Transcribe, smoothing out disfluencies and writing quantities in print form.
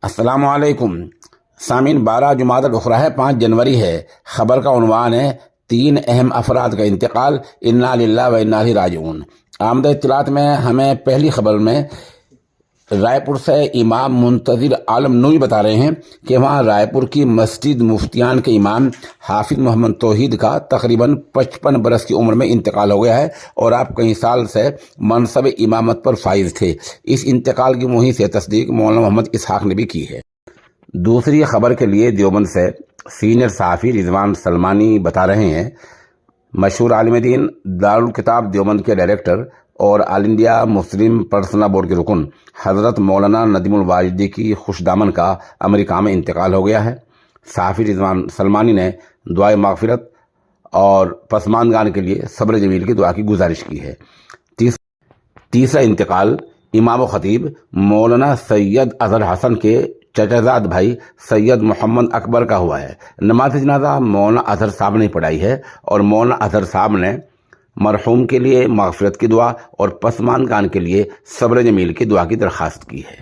السلام علیکم سامعین، 12 جمادی الاخری ہے، 5 جنوری ہے۔ خبر کا عنوان ہے 3 اہم افراد کا انتقال، انا للہ و انا الیہ راجعون۔ آمدہ اطلاعات میں ہمیں پہلی خبر میں رائے پور سے امام منتظر عالم نوئی بتا رہے ہیں کہ وہاں رائے پور کی مسجد مفتیان کے امام حافظ محمد توحید کا تقریباً 55 برس کی عمر میں انتقال ہو گیا ہے، اور آپ کئی سال سے منصب امامت پر فائز تھے۔ اس انتقال کی وہیں سے تصدیق مولانا محمد اسحاق نے بھی کی ہے۔ دوسری خبر کے لیے دیوبند سے سینئر صحافی رضوان سلمانی بتا رہے ہیں، مشہور عالم دین، دارالکتاب دیوبند کے ڈائریکٹر اور آل انڈیا مسلم پرسنل بورڈ کے رکن حضرت مولانا ندیم الواجدی کی خوش دامن کا امریکہ میں انتقال ہو گیا ہے۔ صحافی رضوان سلمانی نے دعائے مغفرت اور پسماندگان کے لیے صبر جمیل کی دعا کی گزارش کی ہے۔ تیسرا انتقال امام و خطیب مولانا سید اظہر حسن کے چچا زاد بھائی سید محمد اکبر کا ہوا ہے۔ نماز جنازہ مولانا اظہر صاحب نے پڑھائی ہے، اور مولانا اظہر صاحب نے مرحوم کے لیے مغفرت کی دعا اور پسماندگان کے لیے صبر جمیل کی دعا کی درخواست کی ہے۔